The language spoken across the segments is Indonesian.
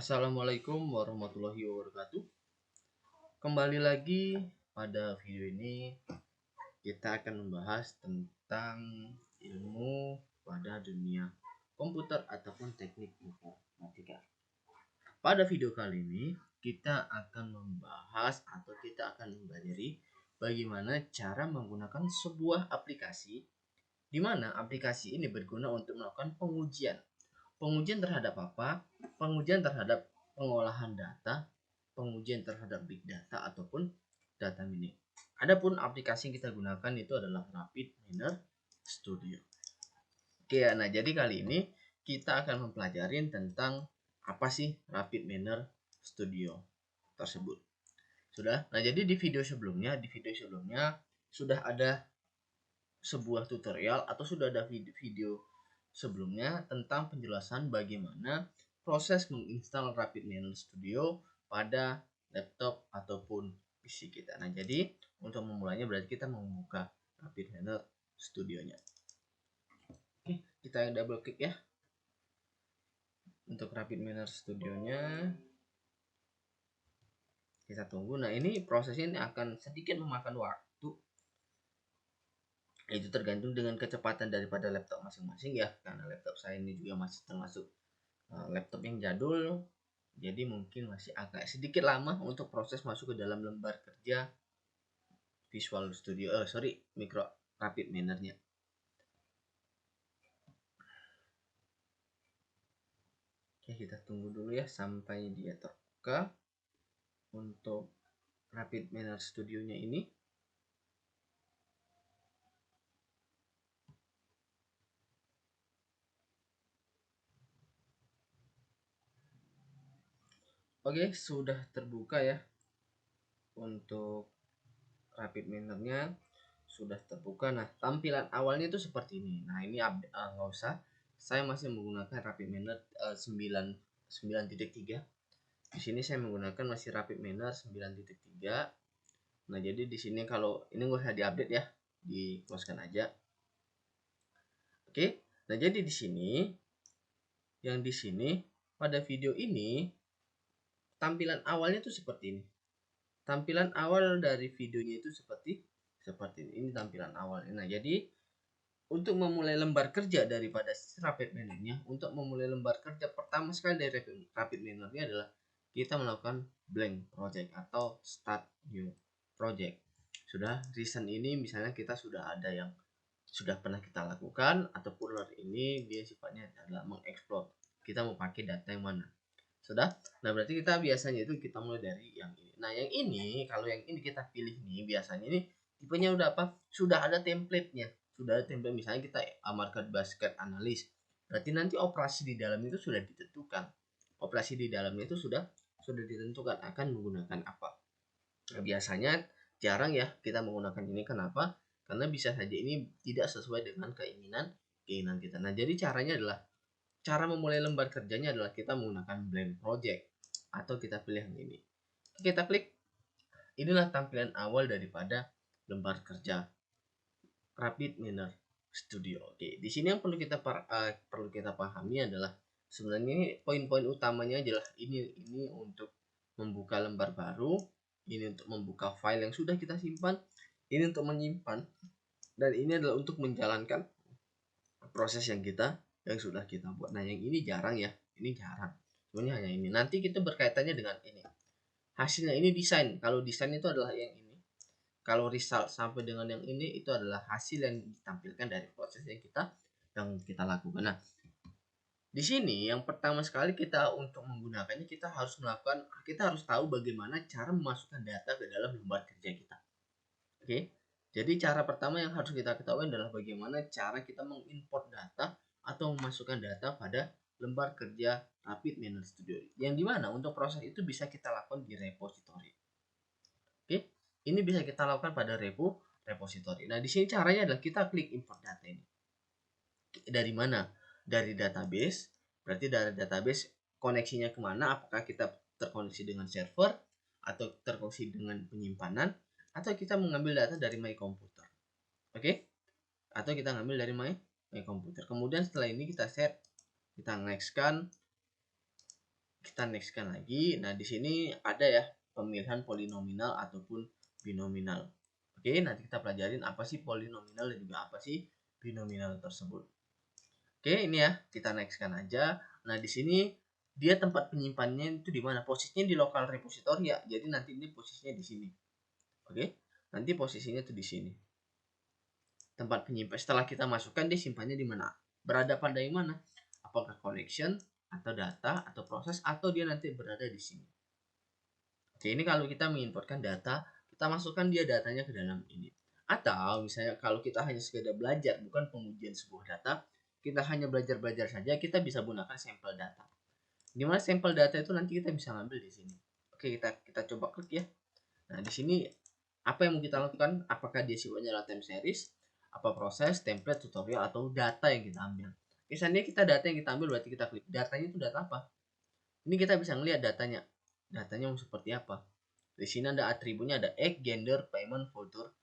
Assalamualaikum warahmatullahi wabarakatuh. Kembali lagi pada video ini kita akan membahas tentang ilmu pada dunia komputer ataupun teknik informatika. Pada video kali ini kita akan membahas atau kita akan mempelajari bagaimana cara menggunakan sebuah aplikasi di mana aplikasi ini berguna untuk melakukan pengujian. Pengujian terhadap apa? Pengujian terhadap pengolahan data, pengujian terhadap big data ataupun data mining. Adapun aplikasi yang kita gunakan itu adalah RapidMiner Studio. Oke, nah jadi kali ini kita akan mempelajari tentang apa sih RapidMiner Studio tersebut. Sudah? Nah, jadi di video sebelumnya sudah ada sebuah tutorial atau sudah ada video sebelumnya tentang penjelasan bagaimana proses menginstal RapidMiner Studio pada laptop ataupun PC kita. Nah, jadi untuk memulainya berarti kita membuka RapidMiner Studio-nya. Oke, kita double klik ya. Untuk RapidMiner Studio-nya kita tunggu. Nah, ini prosesnya ini akan sedikit memakan waktu. Itu tergantung dengan kecepatan daripada laptop masing-masing ya, karena laptop saya ini juga masih termasuk laptop yang jadul, jadi mungkin masih agak sedikit lama untuk proses masuk ke dalam lembar kerja Visual Studio Micro RapidMiner-nya. Oke, kita tunggu dulu ya sampai dia terbuka untuk RapidMiner Studio-nya ini. Oke, sudah terbuka ya. Untuk RapidMiner-nya sudah terbuka. Nah, tampilan awalnya itu seperti ini. Nah, ini nggak usah. Saya masih menggunakan RapidMiner 9.3. Di sini saya menggunakan masih RapidMiner 9.3. Nah, jadi di sini kalau ini nggak usah diupdate ya, di-close-kan aja. Oke. Nah, jadi di sini pada video ini tampilan awalnya itu seperti ini. Tampilan awal dari videonya itu seperti ini. Ini tampilan awal. Nah, jadi untuk memulai lembar kerja daripada RapidMiner-nya, untuk memulai lembar kerja pertama sekali dari RapidMiner-nya adalah kita melakukan blank project atau start new project. Sudah, recent ini misalnya kita sudah ada yang sudah pernah kita lakukan, ataupun ini dia sifatnya adalah mengeksplor. Kita mau pakai data yang mana. Sudah? Nah, berarti kita biasanya itu kita mulai dari yang ini. Nah, yang ini kalau yang ini kita pilih nih, biasanya ini tipenya udah apa? Sudah ada template-nya. Sudah ada template, misalnya kita market basket analis. Berarti nanti operasi di dalam itu sudah ditentukan. Operasi di dalamnya itu sudah ditentukan akan menggunakan apa. Nah, biasanya jarang ya kita menggunakan ini. Kenapa? Karena bisa saja ini tidak sesuai dengan keinginan kita. Nah, jadi caranya adalah cara memulai lembar kerjanya adalah kita menggunakan blank project atau kita pilih yang ini. Kita klik. Inilah tampilan awal daripada lembar kerja RapidMiner Studio. Oke, di sini yang perlu kita pahami adalah sebenarnya ini poin-poin utamanya adalah ini untuk membuka lembar baru, ini untuk membuka file yang sudah kita simpan, ini untuk menyimpan, dan ini adalah untuk menjalankan proses yang sudah kita buat. Nah, yang ini jarang ya, ini jarang. Sebenarnya hanya ini. Nanti kita berkaitannya dengan ini. Hasilnya ini desain. Kalau desain itu adalah yang ini. Kalau result sampai dengan yang ini itu adalah hasil yang ditampilkan dari proses yang kita lakukan. Nah, di sini yang pertama sekali kita untuk menggunakannya kita harus tahu bagaimana cara memasukkan data ke dalam lembar kerja kita. Oke. Jadi cara pertama yang harus kita ketahui adalah bagaimana cara kita mengimport data atau memasukkan data pada lembar kerja RapidMiner Studio. Yang dimana untuk proses itu bisa kita lakukan di repository. Oke, ini bisa kita lakukan pada repository. Nah, di sini caranya adalah kita klik import data ini. Dari mana? Dari database. Berarti dari database koneksinya kemana? Apakah kita terkoneksi dengan server atau terkoneksi dengan penyimpanan? Atau kita mengambil data dari My Computer. Oke? Atau kita ngambil dari My Computer. Kemudian setelah ini kita set, kita next-kan, kita nextkan lagi. Nah, di sini ada ya pemilihan polinominal ataupun binominal. Oke, nanti kita pelajarin apa sih polinominal dan juga apa sih binominal tersebut. Oke, ini ya, kita nextkan aja. Nah, di sini dia tempat penyimpanannya itu di mana? Posisinya di lokal repository ya. Jadi nanti ini posisinya di sini. Oke, nanti posisinya tuh di sini. Tempat penyimpan. Setelah kita masukkan, dia simpannya di mana? Berada pada yang mana? Apakah collection atau data atau proses, atau dia nanti berada di sini. Oke, ini kalau kita menginputkan data, kita masukkan dia datanya ke dalam ini. Atau misalnya kalau kita hanya sekedar belajar, bukan pengujian sebuah data, kita hanya belajar-belajar saja, kita bisa gunakan sampel data. Dimana sampel data itu nanti kita bisa ngambil di sini. Oke, kita coba klik ya. Nah, di sini apa yang mau kita lakukan? Apakah dia sifatnya adalah time series, apa proses, template, tutorial, atau data yang kita ambil? Misalnya kita data yang kita ambil, berarti kita klik. Datanya itu data apa? Ini kita bisa ngelihat datanya. Datanya mau seperti apa? Di sini ada atributnya, ada egg, gender, payment, future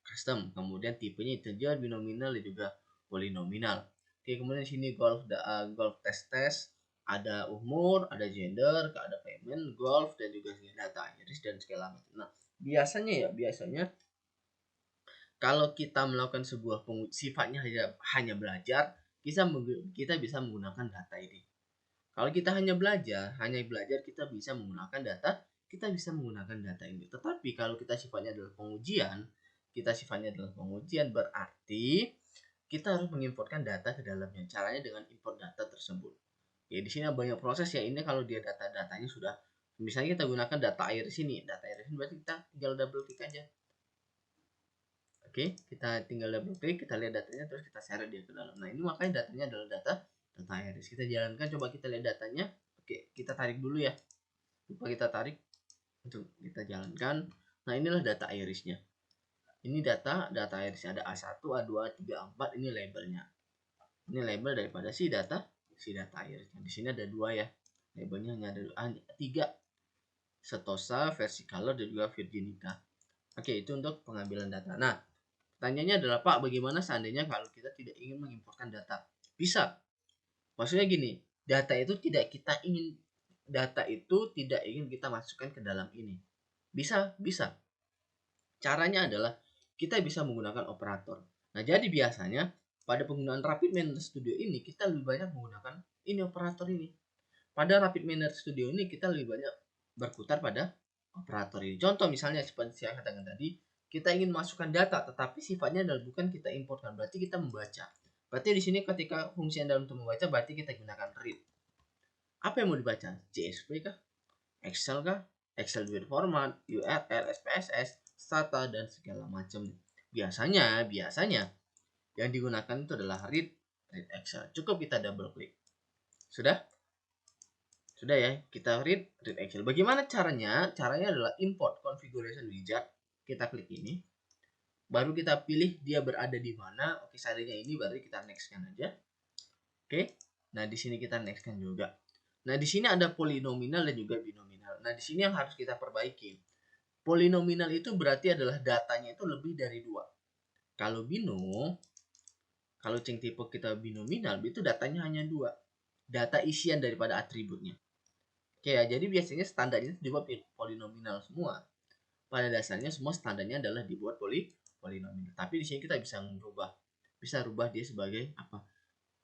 custom. Kemudian tipenya integer, binominal, dan juga polinominal. Oke, kemudian di sini golf test, ada umur, ada gender, ada payment, golf, dan juga data iris dan segala macam. Nah, biasanya kalau kita melakukan sebuah sifatnya hanya belajar, kita bisa menggunakan data ini. Kalau kita hanya belajar kita bisa menggunakan data, ini. Tetapi kalau kita sifatnya adalah pengujian, berarti kita harus menginputkan data ke dalamnya. Caranya dengan import data tersebut. Ya, di sini banyak proses ya. Ini kalau dia datanya sudah, misalnya kita gunakan data iris ini. Data iris ini berarti kita tinggal double klik aja. Oke, kita tinggal double klik, kita lihat datanya, terus kita share dia ke dalam. Nah, ini makanya datanya adalah data iris. Kita jalankan, coba kita lihat datanya. Oke, kita tarik dulu ya. Lupa kita tarik untuk kita jalankan. Nah, inilah data irisnya. Ini data irisnya ada A1, A2, A3, A4. Ini labelnya. Ini label daripada si data irisnya. Di sini ada 2 ya. Labelnya hanya ada 3. Setosa, versicolor, dan juga virginica. Oke, itu untuk pengambilan data. Nah, pertanyaannya adalah, Pak, bagaimana seandainya kalau kita tidak ingin menginputkan data? Bisa. Maksudnya gini, data itu tidak ingin kita masukkan ke dalam ini. Bisa. Caranya adalah kita bisa menggunakan operator. Nah, jadi biasanya pada penggunaan Rapid Miner Studio ini kita lebih banyak menggunakan ini operator ini. Pada Rapid Miner Studio ini kita lebih banyak berputar pada operator ini. Contoh misalnya seperti saya katakan tadi, kita ingin masukkan data tetapi sifatnya adalah bukan kita importkan, berarti kita membaca. Berarti di sini ketika fungsi adalah untuk membaca, berarti kita gunakan read. Apa yang mau dibaca? CSV kah? Excel kah? Excel with format, URL, SPSS, SATA, dan segala macam. Biasanya yang digunakan itu adalah read Excel. Cukup kita double klik. Sudah ya, kita read Excel. Bagaimana caranya? Caranya adalah import configuration wizard. Kita klik ini. Baru kita pilih dia berada di mana. Oke, seandainya ini berarti kita nextkan aja. Oke. Nah, di sini kita nextkan juga. Nah, di sini ada polinominal dan juga binominal. Nah, di sini yang harus kita perbaiki. Polinominal itu berarti adalah datanya itu lebih dari 2. Kalau ceng tipe kita binominal, itu datanya hanya 2. Data isian daripada atributnya. Oke ya, jadi biasanya standarnya itu dibuat polinominal semua. Pada dasarnya semua standarnya adalah dibuat polinominal. Tapi di sini kita bisa rubah dia sebagai apa?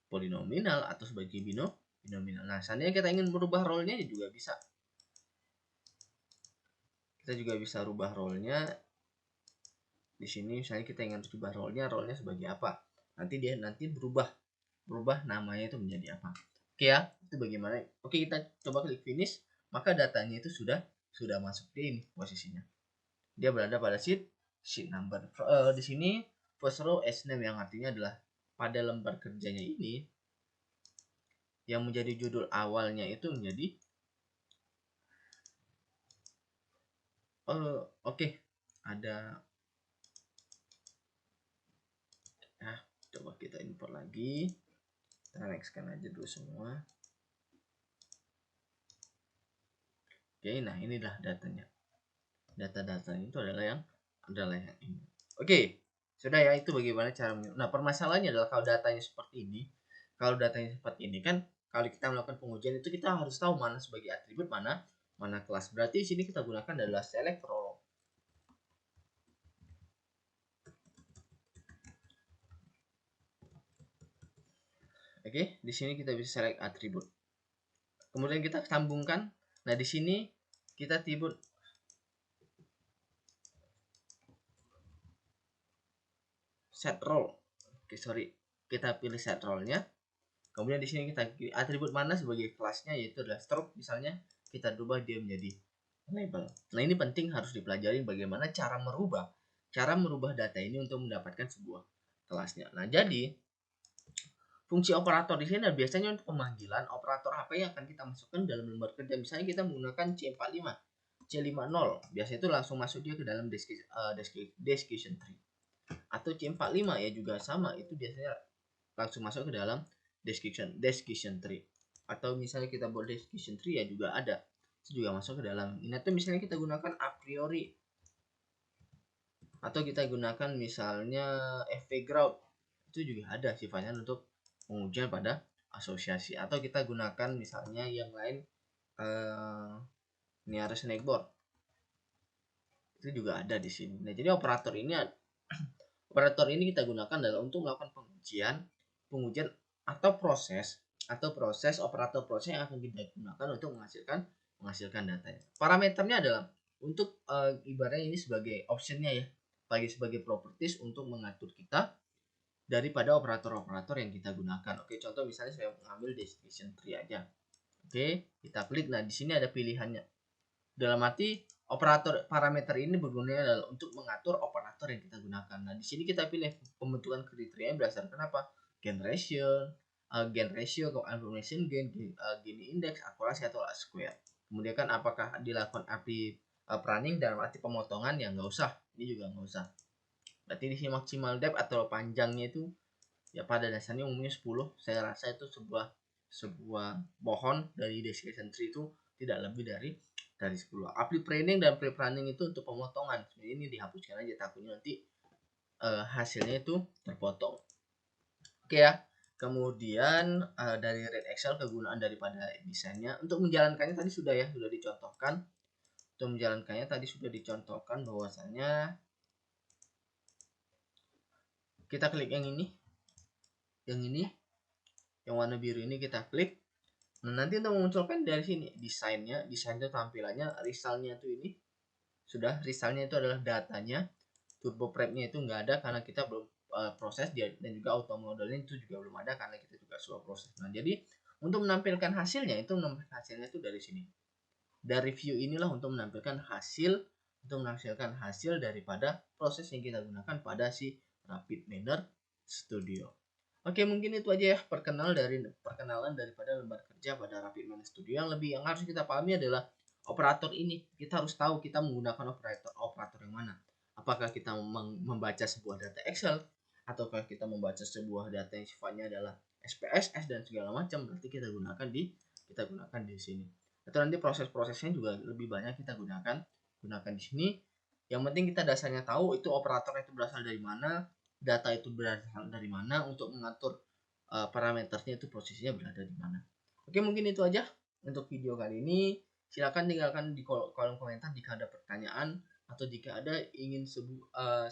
Polinominal atau sebagai binominal. Nah, seandainya kita ingin merubah role-nya juga bisa. Kita juga bisa rubah role-nya. Di sini misalnya kita ingin rubah role-nya sebagai apa? Nanti berubah namanya itu menjadi apa. Oke ya, itu bagaimana? Oke, kita coba klik finish, maka datanya itu sudah masuk di ini posisinya. Dia berada pada sheet number. Di sini first row as name yang artinya adalah pada lembar kerjanya ini yang menjadi judul awalnya itu menjadi oke. Ada coba kita import lagi. Kita nextkan aja dulu semua. Oke, nah inilah datanya. Data itu adalah yang ini. Oke, sudah ya, itu bagaimana cara. Nah, permasalahannya adalah kalau datanya seperti ini kan kalau kita melakukan pengujian itu kita harus tahu mana sebagai atribut, mana kelas. Berarti di sini kita gunakan adalah select role. Oke, di sini kita bisa select atribut. Kemudian kita sambungkan. Nah, di sini kita tipe set role. Oke, sorry. Kita pilih set role-nya. Kemudian di sini kita atribut mana sebagai kelasnya, yaitu adalah stroke misalnya, kita rubah dia menjadi label. Nah, ini penting, harus dipelajari bagaimana cara merubah data ini untuk mendapatkan sebuah kelasnya. Nah, jadi fungsi operator di sini biasanya untuk pemanggilan operator apa yang akan kita masukkan dalam lembar kerja. Misalnya kita menggunakan C45, C50, biasanya itu langsung masuk dia ke dalam description tree. Atau C45 ya juga sama, itu biasanya langsung masuk ke dalam description tree. Atau misalnya kita buat description tree ya juga ada, itu juga masuk ke dalam ini. Atau misalnya kita gunakan a priori, atau kita gunakan misalnya FP ground, itu juga ada sifatnya untuk pengujian pada asosiasi. Atau kita gunakan misalnya yang lain, nearest neighbor, itu juga ada di sini. Nah, jadi operator ini kita gunakan adalah untuk melakukan pengujian atau proses operator proses yang akan kita gunakan untuk menghasilkan datanya. Parameternya adalah untuk ibaratnya ini sebagai optionnya ya, sebagai properties untuk mengatur kita daripada operator-operator yang kita gunakan. Oke, contoh misalnya saya mengambil description tree aja. Oke, kita klik. Nah, di sini ada pilihannya. Dalam arti operator parameter ini bergunanya adalah untuk mengatur operator yang kita gunakan. Nah, di sini kita pilih pembentukan kriteria berdasarkan apa? Gain ratio, confirmation gain, gain index, akurasi atau square. Kemudian kan apakah dilakukan arti pruning dalam arti pemotongan, yang nggak usah. Ini juga nggak usah. Berarti di sini maksimal depth atau panjangnya itu ya pada dasarnya umumnya 10. Saya rasa itu sebuah pohon dari description tree itu tidak lebih dari 10. Apply pruning dan pre pruning itu untuk pemotongan. Sebenarnya ini dihapuskan aja, takutnya nanti hasilnya itu terpotong. Oke ya. Kemudian dari Red Excel, kegunaan daripada desainnya untuk menjalankannya tadi sudah dicontohkan. Untuk menjalankannya tadi sudah dicontohkan bahwasanya kita klik yang ini, yang warna biru ini kita klik. Nah, nanti untuk memunculkan dari sini desainnya tampilannya, resultnya itu ini sudah, resultnya itu adalah datanya. Turbo prep-nya itu nggak ada karena kita belum proses dia, dan juga auto modelnya itu juga belum ada karena kita juga slow proses. Nah, jadi untuk menampilkan hasilnya itu dari sini. Dari view inilah untuk menampilkan hasil daripada proses yang kita gunakan pada si Rapid Miner Studio. Oke, mungkin itu aja ya perkenalan daripada lembar kerja pada Rapid Miner Studio. Yang harus kita pahami adalah operator ini. Kita harus tahu kita menggunakan operator yang mana. Apakah kita membaca sebuah data Excel, ataukah kita membaca sebuah data yang sifatnya adalah SPSS dan segala macam, berarti kita gunakan di sini. Atau nanti proses-prosesnya juga lebih banyak kita gunakan di sini. Yang penting kita dasarnya tahu itu operatornya itu berasal dari mana, data itu berasal dari mana, untuk mengatur parameternya itu posisinya berada di mana. Oke, mungkin itu aja untuk video kali ini. Silakan tinggalkan di kolom komentar jika ada pertanyaan, atau jika ada ingin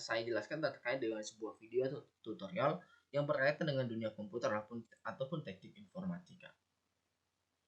saya jelaskan terkait dengan sebuah video atau tutorial yang berkaitan dengan dunia komputer ataupun teknik informatika.